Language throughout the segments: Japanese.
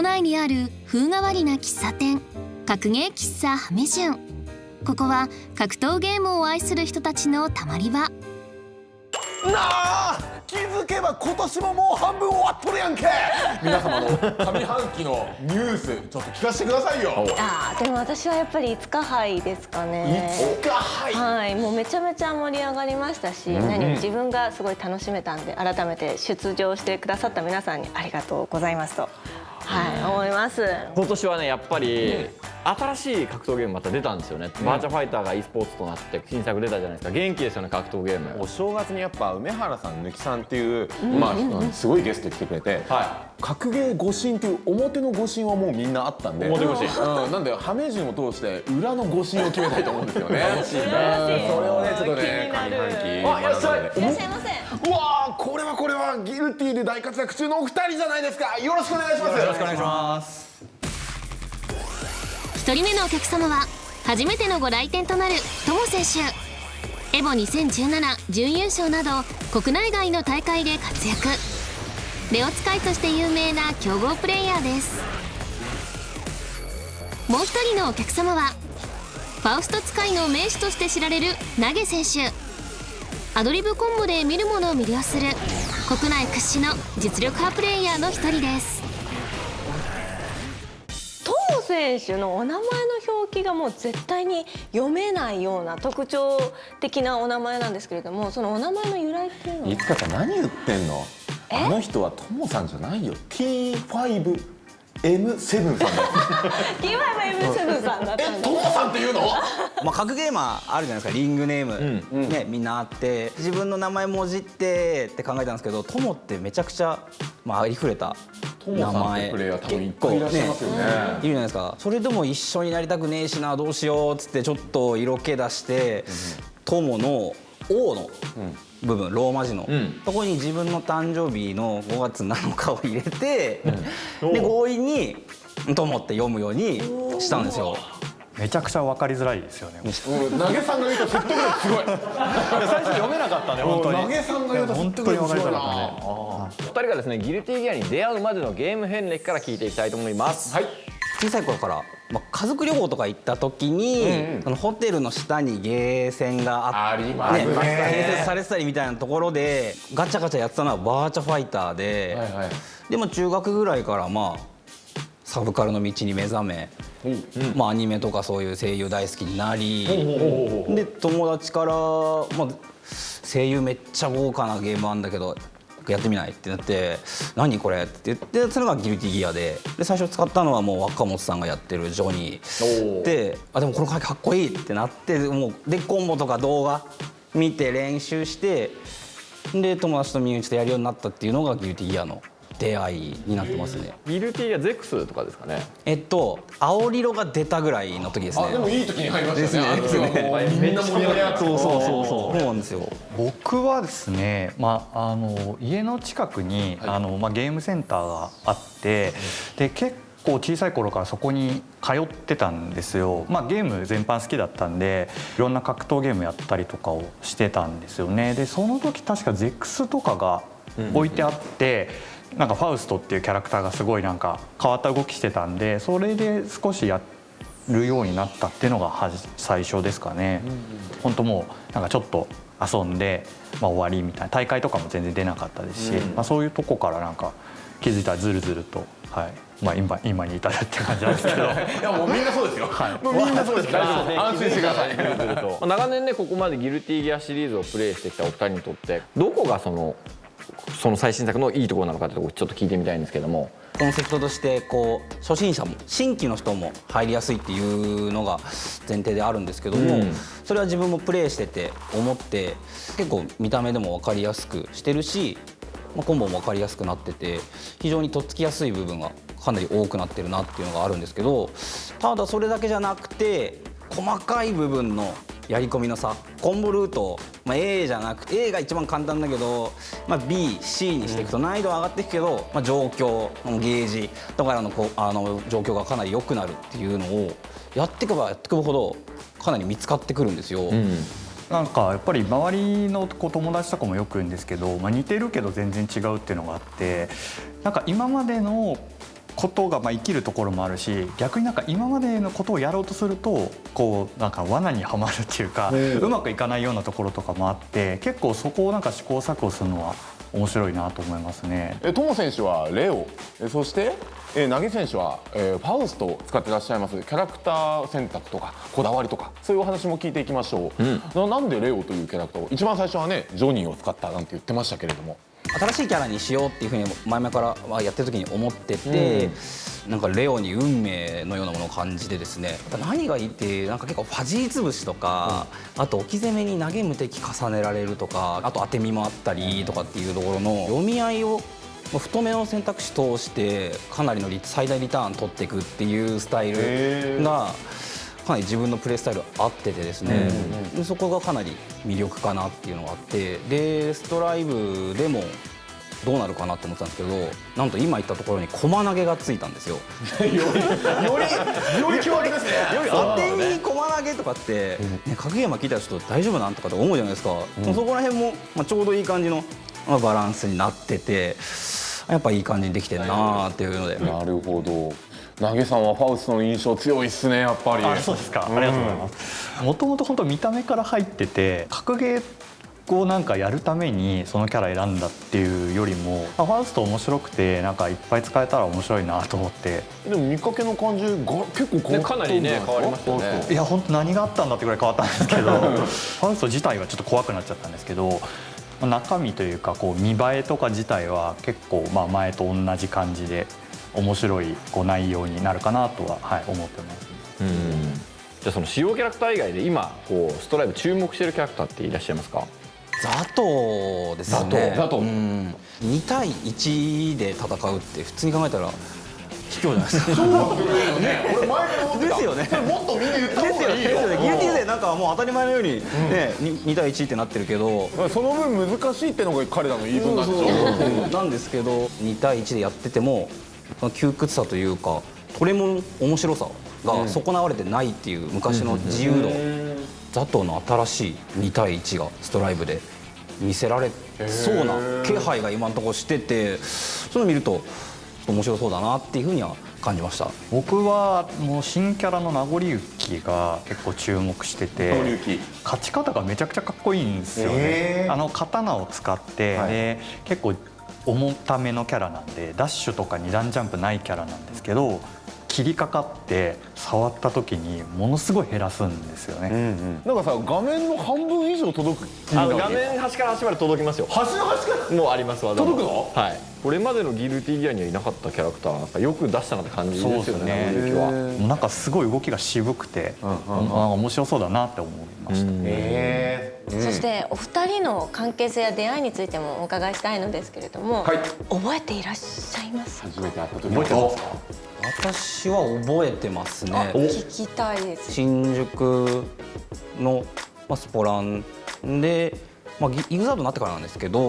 都内にある風変わりな喫茶店、格ゲー喫茶ハメジュン。ここは格闘ゲームを愛する人たちのたまり場。なあ、気づけば今年ももう半分終わっとるやんけ。皆様の上半期のニュースちょっと聞かせてくださいよ。でも私はやっぱり5日杯ですかね。5日杯、はい、もうめちゃめちゃ盛り上がりましたし、自分がすごい楽しめたんで、改めて出場してくださった皆さんにありがとうございますと、思います。今年はねやっぱり新しい格闘ゲームまた出たんですよね。バーチャファイターが e スポーツとなって新作出たじゃないですか。元気ですよね、格闘ゲーム。お正月にやっぱ梅原さん、ぬきさんっていう、すごいゲスト来てくれて、格ゲー誤信っていう表の誤信はもうみんなあったんで、表誤信、なんでハメジュンを通して裏の誤信を決めたいと思うんですよね。それをねちょっとね上半期いらっしゃいませ。うわー、これはギルティで大活躍中のお二人じゃないですか。よろしくお願いします。よろしくお願いします。1人目のお客様は初めてのご来店となるトモ選手。エボ2017準優勝など国内外の大会で活躍。レオ使いとして有名な強豪プレイヤーです。もう一人のお客様はファウスト使いの名手として知られるナゲ選手。アドリブコンボで見る者を魅了する国内屈指の実力派プレイヤーの一人です。トモ選手のお名前の表記がもう絶対に読めないような特徴的なお名前なんですけれども、そのお名前の由来っていうのは。いつかちゃん何言ってんの。あの人はトモさんじゃないよ。 T5M7 さんだよ。T5M7 さんだったんだ。トモさんっていうの。格ゲーマーあるじゃないですか、リングネーム、ね、みんなあって自分の名前もじってって考えたんですけど、トモってめちゃくちゃ、ありふれた名前プレイヤー多分いっぱいいらっしゃいますよね。いるじゃないですか。それでも一緒になりたくねえしな、どうしようっつってちょっと色気出して、トモの O の部分、ローマ字のそこに自分の誕生日の5月7日を入れて、で強引にトモって読むようにしたんですよ。めちゃくちゃ分かりづらいですよね。投げさんが言うと説得力すごい。最初読めなかったね、本当に。投げさんが言うと説得力すごいな。2人がですねギルティギアに出会うまでのゲーム遍歴から聞いていきたいと思います。小さい頃から、家族旅行とか行った時に、ホテルの下にゲーセンがありますね。併設されてたりみたいなところでガチャガチャやってたのはバーチャファイターで、でも中学ぐらいからサブカルの道に目覚め、アニメとかそういう声優大好きになり、で友達から、声優めっちゃ豪華なゲームあんだけどやってみないってなって「何これ?」って言って、それがギルティギアで、最初使ったのはもう若本さんがやってるジョニーで、でもこの回かっこいいってなって、でコンボとか動画見て練習して、で友達と身内とやるようになったっていうのがギルティギアの出会いになってますね。ギルティギアゼクスとかですかね。青色が出たぐらいの時ですね。でもいい時に入りましたね。ですね。みんな盛り上がって。そうなんですよ。僕はですね、家の近くにゲームセンターがあって、で結構小さい頃からそこに通ってたんですよ。ゲーム全般好きだったんで、いろんな格闘ゲームやったりとかをしてたんですよね。でその時確かゼックスとかが置いてあって、ファウストっていうキャラクターがすごい変わった動きしてたんで、それで少しやるようになったっていうのが最初ですかね。本当もうちょっと遊んで、終わりみたいな、大会とかも全然出なかったですし、そういうとこから気づいたらずるずると、今に至るって感じなんですけど。いやもうみんなそうですよ。もうみんなそうですから、安心してください。長年ねここまでギルティギアシリーズをプレイしてきたお二人にとってどこがその最新作のいいところなのかってとこちょっと聞いてみたいんですけども。コンセプトとして初心者も新規の人も入りやすいっていうのが前提であるんですけども、それは自分もプレイしてて思って、結構見た目でも分かりやすくしてるし、コンボも分かりやすくなってて、非常にとっつきやすい部分がかなり多くなってるなっていうのがあるんですけど、ただそれだけじゃなくて細かい部分のやり込みの差、コンボルート、A じゃなくて A が一番簡単だけど、B、C にしていくと難易度上がっていくけど、状況ゲージとかの状況がかなり良くなるっていうのをやっていけばやっていくほどかなり見つかってくるんですよ。やっぱり周りの友達とかもよく言うんですけど、似てるけど全然違うっていうのがあって、今までのことが生きるところもあるし、逆になんか今までのことをやろうとするとこうなんか罠にはまるっていうか、うまくいかないようなところとかもあって、結構そこをなんか試行錯誤するのは面白いなと思いますね。トモ選手はレオ、そして投げ選手はファウストを使ってらっしゃいます。キャラクター選択とかこだわりとかそういうお話も聞いていきましょう。なんでレオというキャラクターを、一番最初はねジョニーを使ったなんて言ってましたけれども、新しいキャラにしようっていうふうに前々からはやってる時に思ってて、なんかレオに運命のようなものを感じてですね、何がいいってなんか結構ファジー潰しとか、あと置き攻めに投げ無敵重ねられるとか、あと当て身もあったりとかっていうところの読み合いを太めの選択肢通してかなりの最大リターン取っていくっていうスタイルがかなり自分のプレースタイル合っててですね、でそこがかなり魅力かなっていうのがあって、でストライブでもどうなるかなって思ってたんですけど、なんと今言ったところに駒投げがついたんですよ。より強力ですね。当てに駒投げとかって、ね、影山聞いたらちょっと大丈夫なんとかって思うじゃないですか、そこら辺も、ちょうどいい感じの、バランスになってて、やっぱいい感じにできてるなっていうので。なるほど。投げさんはファウストの印象強いっすね、やっぱり。そうですか、ありがとうございます。もともと本当見た目から入ってて、格ゲーをなんかやるためにそのキャラ選んだっていうよりも、ファウスト面白くてなんかいっぱい使えたら面白いなと思って。でも見かけの感じが結構変わったかなりね変わりましたね。いや本当何があったんだってぐらい変わったんですけどファウスト自体はちょっと怖くなっちゃったんですけど、中身というかこう見栄えとか自体は結構前と同じ感じで面白いこう内容になるかなとは、思ってます。じゃあその主要キャラクター以外で今こうストライブ注目してるキャラクターっていらっしゃいますか？ザトですね。ザト。2対1で戦うって普通に考えたら卑怯じゃないですか。そうだね。俺前から思ってた。ですよね。もっとみんな言った方がいいよ。ギルティーでなんかもう当たり前のようにね、2対1ってなってるけど、その分難しいってのが彼らの言い分なんでしょ。なんですけど2対1でやっててもその窮屈さというか、これも面白さが損なわれてないっていう昔の自由度、ザトの新しい2対1がストライブで見せられそうな気配が今のところしてて、そういうの見ると面白そうだなっていうふうには感じました。僕はもう新キャラの名残雪が結構注目してて、勝ち方がめちゃくちゃかっこいいんですよね。刀を使って、で結構重ためのキャラなんでダッシュとか2段ジャンプないキャラなんですけど、切りかかって触った時にものすごい減らすんですよね。なんかさ、画面の半分以上届く。画面端から端まで届きますよ。端の端からもうありますわ。届くの？はい。これまでのギルティギアにはいなかったキャラクターなんかよく出したなって感じですよね。名残雪は。もうなんかすごい動きが渋くて、面白そうだなって思いました。そしてお二人の関係性や出会いについてもお伺いしたいのですけれども、覚えていらっしゃいますか？初めて会った時覚えてますか？私は覚えてますね。聞きたいです。新宿のスポランで、イグザードになってからなんですけど、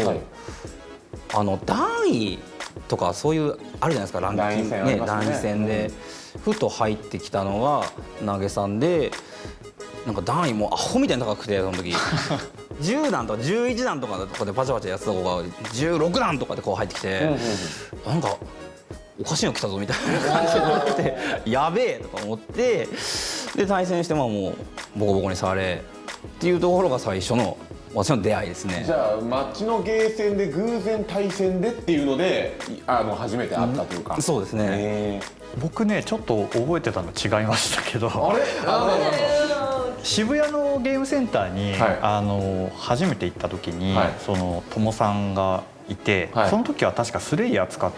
段位とかそういうあるじゃないですか、ランキングね、段位戦でふと入ってきたのが投げさんで、なんか段位もアホみたいに高くて、その時10段とか11段とかでパチャパチャやってた子が16段とかでこう入ってきて、なんかおかしいの来たぞみたいな感じになってやべえとか思って、で対戦してもうボコボコにされっていうところが最初の私の出会いですね。じゃあ街のゲーセンで偶然対戦でっていうので初めて会ったというか。そうですね。僕ねちょっと覚えてたの違いましたけど、渋谷のゲームセンターに、初めて行った時に、その友さんがいて、その時は確かスレイヤー使っ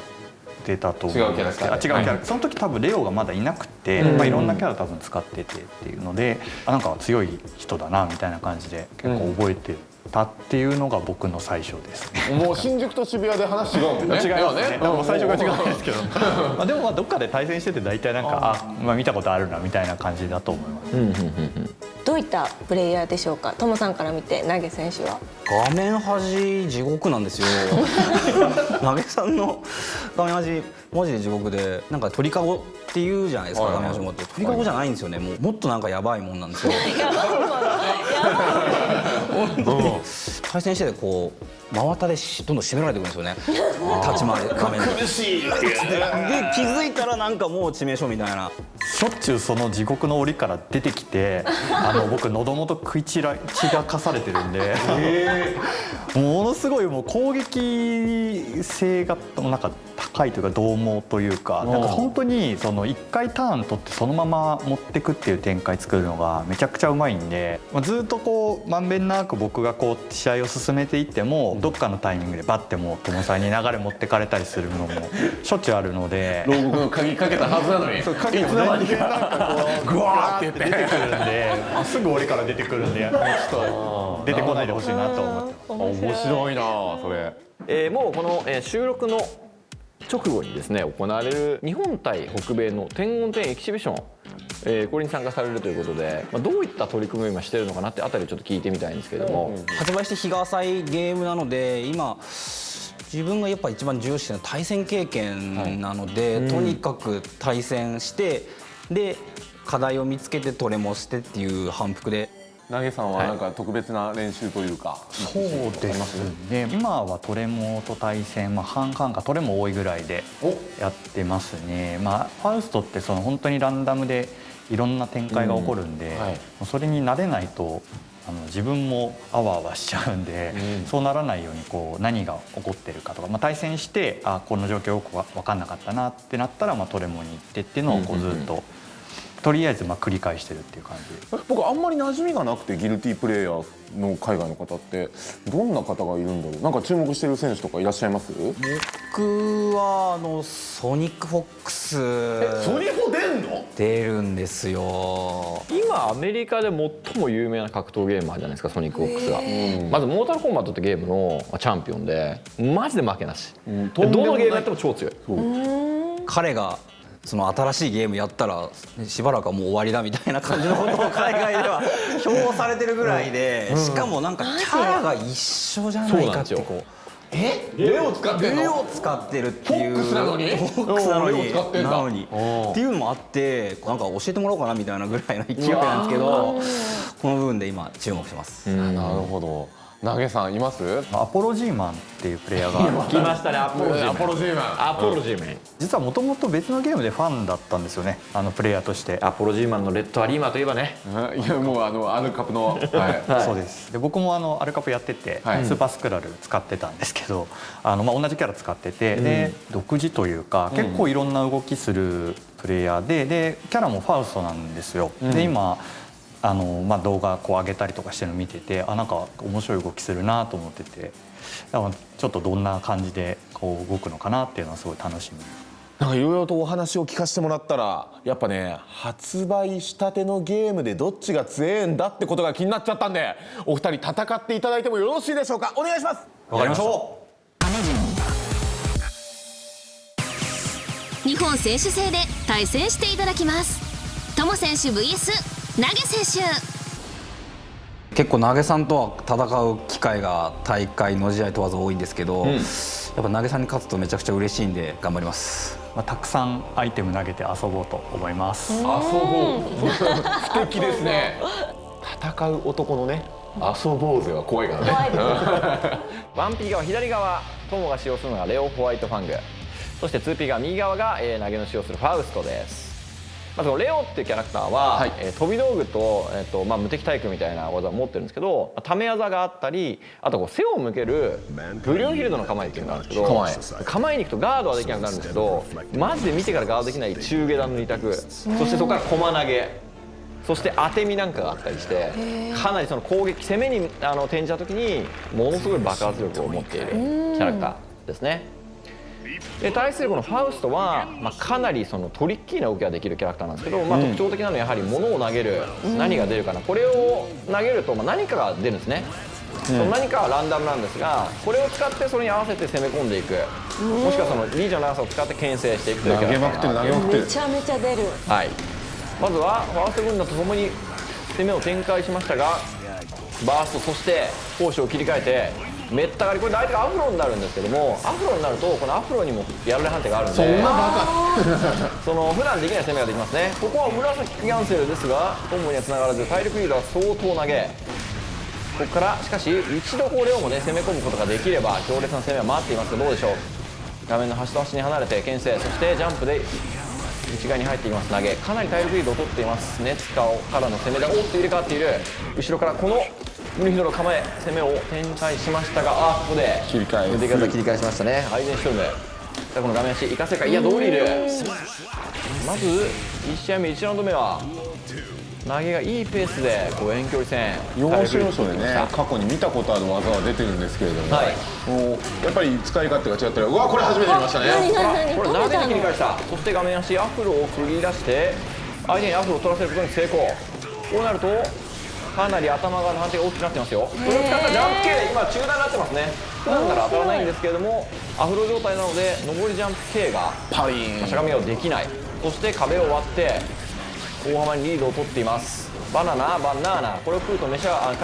てたと思うんですけど、違うキャラ、その時多分レオがまだいなくて、いろんなキャラ多分使っててっていうので、なんか強い人だなみたいな感じで結構覚えてたっていうのが僕の最初ですね。もう新宿と渋谷で話違うもんね。違いますね。もう最初が違うんですけど、でもどっかで対戦してて大体なんか見たことあるなみたいな感じだと思います。どういったプレイヤーでしょうか。トモさんから見て投げ選手は。画面端地獄なんですよ。投げさんの画面端マジで地獄で、なんか鳥かごっていうじゃないですか、画面端もって鳥かごじゃないんですよね。もっとなんかやばいもんなんですよ。対戦しててこう真綿でどんどん締められていくんですよね立ち回り画面で苦しいっていうねで気づいたらなんかもう致命傷みたいな。しょっちゅうその地獄の檻から出てきて僕喉元食い散らかされてるんでものすごいもう攻撃性がなんか高いというか獰猛というか、なんか本当にその1回ターン取ってそのまま持ってくっていう展開作るのがめちゃくちゃうまいんで、ずっとこうまんべんなく僕がこう試合を進めていってもどっかのタイミングでバッてもう友さんに流れ持ってかれたりするのもしょっちゅうあるので。牢獄の鍵かけたはずなのにいつの間にかなんかこうグワーって出てくるんですぐ檻から出てくるんで、もうちょっと出てこないでほしいなと思って。面白いなそれ。もうこの収録の直後にですね行われる日本対北米の天言天エキシビション、これに参加されるということで、どういった取り組みを今してるのかなってあたりをちょっと聞いてみたいんですけれども、発売して日が浅いゲームなので今自分がやっぱ一番重視してるのは対戦経験なので、とにかく対戦してで課題を見つけてトレもしてっていう反復で。投げさんはなんか特別な練習というか、そうですね、今はトレモと対戦、半々かトレも多いぐらいでやってますね。ファウストってその本当にランダムでいろんな展開が起こるんで、それに慣れないと自分もあわあわしちゃうんで、そうならないようにこう何が起こってるかとか、対戦してこの状況よく分かんなかったなってなったら、トレモに行ってっていうのをこうずっと。とりあえず繰り返してるっていう感じ。僕あんまり馴染みがなくてギルティープレイヤーの海外の方ってどんな方がいるんだろう。なんか注目してる選手とかいらっしゃいます？僕はソニックフォックスソニフォ出んの？出るんですよ。今アメリカで最も有名な格闘ゲーマーじゃないですかソニックフォックスが。まずモータルコンバットってゲームのチャンピオンでマジで負けなし、どのゲームやっても超強い。彼がその新しいゲームやったらしばらくはもう終わりだみたいな感じのことを海外では評されてるぐらいで、しかもなんかキャラが一緒じゃないかってこうレオ使ってんの？レオ使ってるっていうフォックスなのに？フォックスなのレオ使ってんだ。になのにっていうのもあってなんか教えてもらおうかなみたいなぐらいの勢いなんですけど、この部分で今注目してます。なるほど。投げさんいます？アポロジーマンっていうプレイヤーが来ましたねアポロジーマン。アポロジーマン。アポロジーマン。実はもともと別のゲームでファンだったんですよね、プレイヤーとして。アポロジーマンのレッドアリーマといえばね。いやもうアルカプの、そうです。で僕もアルカプやってて、スーパースクラル使ってたんですけど、同じキャラ使ってて、で独自というか結構いろんな動きするプレイヤーでキャラもファウストなんですよ。で今動画こう上げたりとかしてるの見ててなんか面白い動きするなと思ってて、だからちょっとどんな感じでこう動くのかなっていうのはすごい楽しみ。なんかいろいろとお話を聞かせてもらったらやっぱね発売したてのゲームでどっちが強えんだってことが気になっちゃったんで、お二人戦っていただいてもよろしいでしょうか。お願いします。わかりましょ日本選手制で対戦していただきます。友選手 VS 投げ選手。結構投げさんとは戦う機会が大会の試合問わず多いんですけど、やっぱ投げさんに勝つとめちゃくちゃ嬉しいんで頑張ります。たくさんアイテム投げて遊ぼうと思います。遊ぼう。素敵ですね。戦う男のね遊ぼうぜは怖いからね。 1P 側左側友が使用するのがレオホワイトファング、そして 2P 側右側が投げの使用するファウストです。まずレオっていうキャラクターは、飛び道具と、無敵対空みたいな技を持ってるんですけど、ため技があったり、あとこう背を向けるブリオンヒルドの構えっていうのがあるんですけど、構えに行くとガードはできなくなるんですけど、マジで見てからガードできない中下段の2択、そしてそこから駒投げ、そして当て身なんかがあったりして、かなりその攻撃攻めに転じた時にものすごい爆発力を持っているキャラクターですね。で対するこのファウストは、かなりそのトリッキーな動きができるキャラクターなんですけど、特徴的なのはやはり物を投げる、何が出るかな、これを投げると何かが出るんですね。その何かはランダムなんですが、これを使ってそれに合わせて攻め込んでいく、もしくはそのリージョンの長さを使って牽制していくというキャラクターがある。めちゃめちゃ出る。はい、まずはファースト軍団とともに攻めを展開しましたが、バースト、そして攻守を切り替えてめったがり、これ相手がアフロになるんですけども、アフロになるとこのアフロにもやられ判定があるんで、そんなバその普段できない攻めができますね。ここは紫キャンセルですが、コンボにはつながらず体力リードは相当投げ、ここからしかし一度レオもね攻め込むことができれば強烈な攻めは待っていますがどうでしょう。画面の端と端に離れて牽制、そしてジャンプで内側に入っていきます。投げかなり体力リードを取っています。ネツカからの攻めだ。おっと入れ替わっている。後ろからこのムルヒドの構え攻めを展開しましたが、ここで切り替え出方切り返しましたね。アイゼンシュトルム。さあこの画面足生かせるか。いやドリル。まず1試合目1ラウンド目は投げがいいペースで遠距離戦要所要所でね過去に見たことある技は出てるんですけれども、はいもうやっぱり使い勝手が違ったら、うわこれ初めて見ましたね。これ投げで切り返した。そして画面足アフロを繰り出して相手にアフロを取らせることに成功。こうなるとかなり頭側の判定が大きくなってますよ。これを使ったジャンプ系今中段になってますね。普段なら当たらないんですけれどもアフロ状態なので上りジャンプ系がパリーンしゃがみをできない。そして壁を割って大幅にリードを取っています。バナナバナナこれを食うと回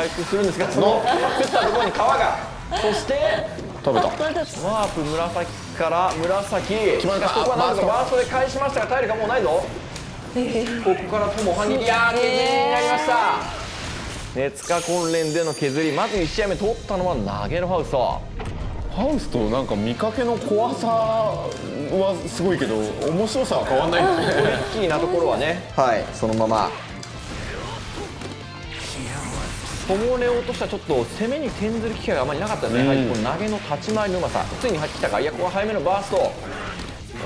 復するんですが、その食ったところに皮がそして食べた。ワープ紫から紫決まった。ここはなんとかバーストで返しましたが体力がもうないぞ。ここからとも反撃、いやー削りになりました。熱化訓練での削り、まず1試合目取ったのは投げのハウスト。ハウスとなんか見かけの怖さはすごいけど面白さは変わんないんですね。トリッキーなところはね、はいそのままトモレオとしてはちょっと攻めに転ずる機会があまりなかったですね。やはりこの投げの立ち回りのうまさ、ついに入ってきたか。いやここは早めのバースト。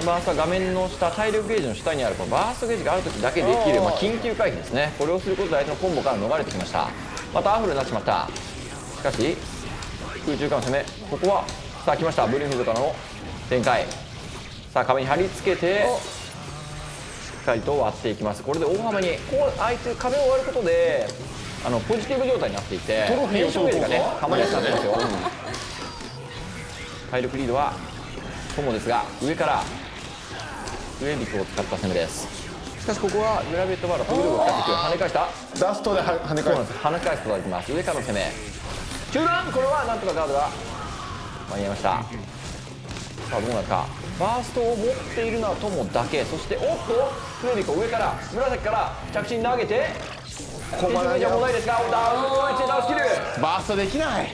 バーストは画面の下体力ゲージの下にあるこのバーストゲージがある時だけできる、緊急回避ですね。これをすることで相手のコンボから逃れてきました。またアフロになってしまった。しかし空中からの攻め、ここはさあ来ました。ブルーフィールドからの展開。さあ壁に貼り付けてしっかりと割っていきます。これで大幅に相手壁を割ることでポジティブ状態になっていてトロフィーを燃焼ゲージがねたまりやすくなってますよ。体力リードはトモですが上から上引きを使った攻めです。しかしここはグラビットバーの飛び道具を使っていく。跳ね返したダストで跳ね返す。跳ね返すことができます。上からの攻め中段、これはなんとかガードが間に合いました。さあどうなるか。バーストを持っているのはトモだけ。そしておっとフレディコ上から紫から着地に投げてここまでじゃ問題ですがダウン1で倒しきる。バーストできない。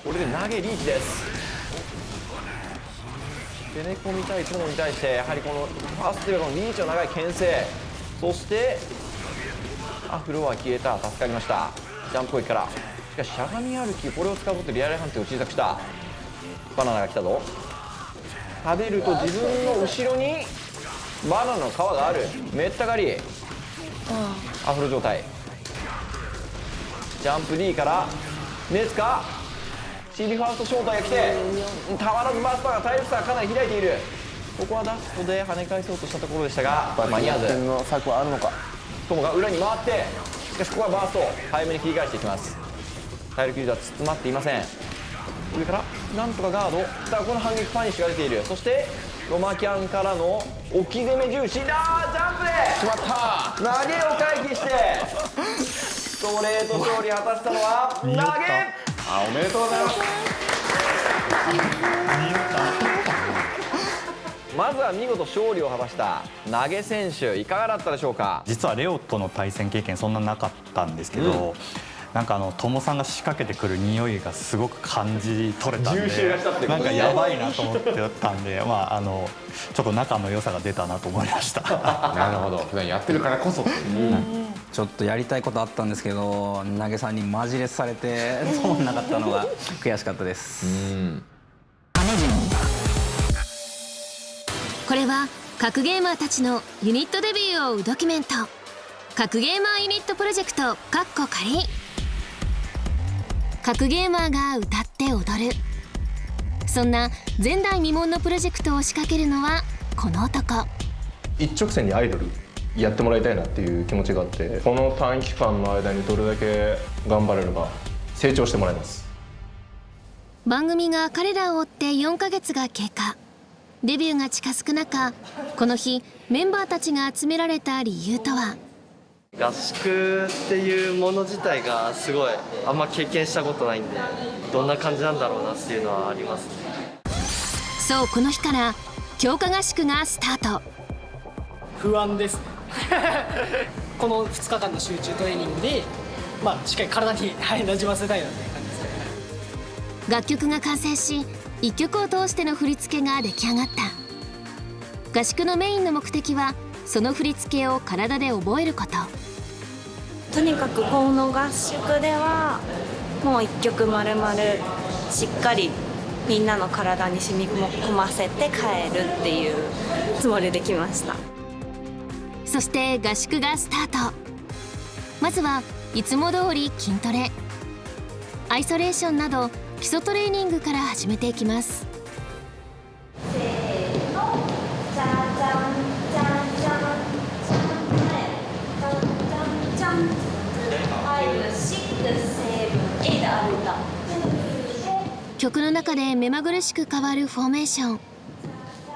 これで投げリーチです。攻め込みたいトモに対してやはりこのファーストというかこのリーチの長い牽制、そしてアフロは消えた。助かりました。ジャンプ攻撃からしかししゃがみ歩き、これを使うことでリアル判定を小さくした。バナナが来たぞ。食べると自分の後ろにバナナの皮がある。めった狩りアフロ状態。ジャンプ D からネツカ CB ファースト正体が来てたまらずバスターが体力差がかなり開いている。ここはダストで跳ね返そうとしたところでしたが間に合わず。の策はあるのか。トモが裏に回ってしかしここはバースト早めに切り返していきます。体力リードは詰まっていません。上からなんとかガード。さあこの反撃パニッシュが出ている。そしてロマキャンからの置き攻め重視だ。ジャンプで決まった。投げを回避してストレート勝利を果たしたのは投げ。おめでとうございます。まずは見事勝利を果たした投げ選手、いかがだったでしょうか。実はレオとの対戦経験そんななかったんですけど、なんかトモさんが仕掛けてくる匂いがすごく感じ取れたんで、重視がしたってことなんかやばいなと思ってたんで、ちょっと仲の良さが出たなと思いました。なるほど。普段やってるからこそ。ちょっとやりたいことあったんですけど投げさんにマジレスされて通んなかったのが悔しかったです。これは格ゲーマーたちのユニットデビューを追うドキュメント、格ゲーマーユニットプロジェクト仮。格ゲーマーが歌って踊る、そんな前代未聞のプロジェクトを仕掛けるのはこの男。一直線にアイドルやってもらいたいなっていう気持ちがあって、この短期間の間にどれだけ頑張れれば成長してもらいます。番組が彼らを追って4ヶ月が経過。デビューが近づく中、この日メンバーたちが集められた理由とは。合宿っていうもの自体がすごいあんま経験したことないんで、どんな感じなんだろうなっていうのはありますね。そう、この日から強化合宿がスタート。不安ですねこの2日間の集中トレーニングで、しっかり体に、なじませたいなという感じですね。楽曲が完成し、1曲を通しての振り付けが出来上がった。合宿のメインの目的はその振り付けを体で覚えること。とにかくこの合宿ではもう1曲まるまるしっかりみんなの体に染み込ませて帰るっていうつもりで来ました。そして合宿がスタート。まずはいつも通り筋トレ、アイソレーションなど基礎トレーニングから始めていきます。せーの、じゃじゃんじゃんじゃんじゃんじゃんじゃん5、6、7、8歩いた。曲の中で目まぐるしく変わるフォーメーション。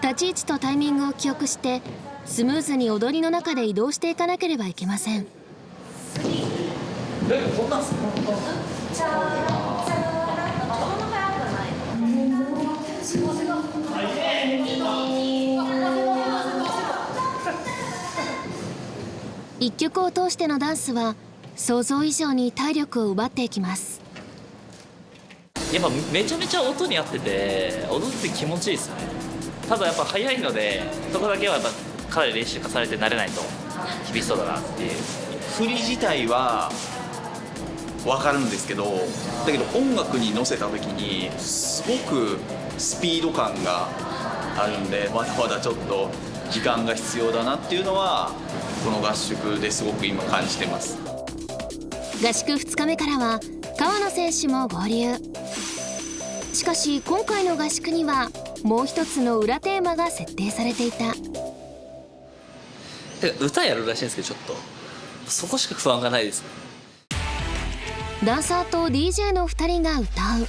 立ち位置とタイミングを記憶してスムーズに踊りの中で移動していかなければいけません。こんなんすか？チャラチャラ、こんな早くない。一曲を通してのダンスは想像以上に体力を奪っていきます。やっぱめちゃめちゃ音に合ってて踊って気持ちいいですね。ただやっぱ速いのでそこだけはやっぱかなり練習化されて慣れないと厳しそうだなっていう。振り自体は分かるんですけど、だけど音楽に乗せた時にすごくスピード感があるんで、まだまだちょっと時間が必要だなっていうのはこの合宿ですごく今感じてます。合宿2日目からは川野選手も合流。しかし今回の合宿にはもう一つの裏テーマが設定されていた。歌やるらしいんですけど、ちょっとそこしか不安がないです。ダンサーと DJ の2人が歌う。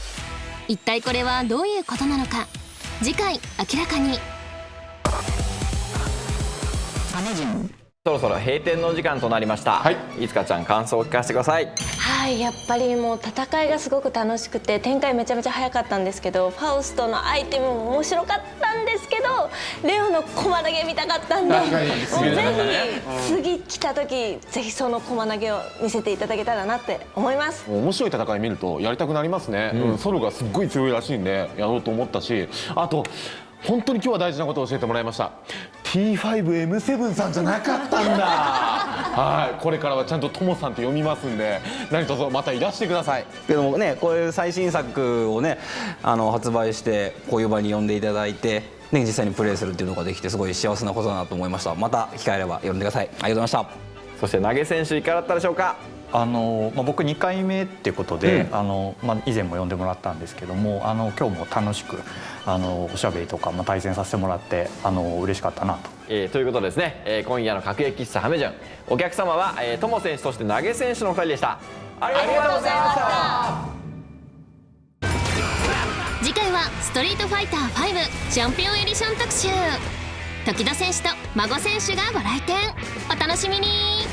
一体これはどういうことなのか、次回明らかに。そろそろ閉店のお時間となりました。いつかちゃん、感想を聞かせてください。はい、やっぱりもう戦いがすごく楽しくて展開めちゃめちゃ早かったんですけど、ファウストのアイテムも面白かったんですけど、レオの駒投げ見たかったんで、もうぜひ次来た時ぜひその駒投げを見せていただけたらなって思います。面白い戦い見るとやりたくなりますね。ソルがすっごい強いらしいんでやろうと思ったし、あと本当に今日は大事なことを教えてもらいました。 T5M7 さんじゃなかったんだはい、これからはちゃんとともさんって読みますんで、何卒またいらしてください。けどもね、こういう最新作をね発売してこういう場に呼んでいただいて、ね、実際にプレイするっていうのができてすごい幸せなことだなと思いました。また機会あれば呼んでください。ありがとうございました。そして投げ選手いかがだったでしょうか。僕2回目っていうことで、以前も呼んでもらったんですけども、今日も楽しくおしゃべりとか、対戦させてもらって嬉しかったなと。ということでですね、今夜の格撃喫茶ハメジュン、お客様はトモ選手そして投げ選手のお二人でした。ありがとうございました。次回はストリートファイター5チャンピオンエディション特集。時田選手と孫選手がご来店。お楽しみに。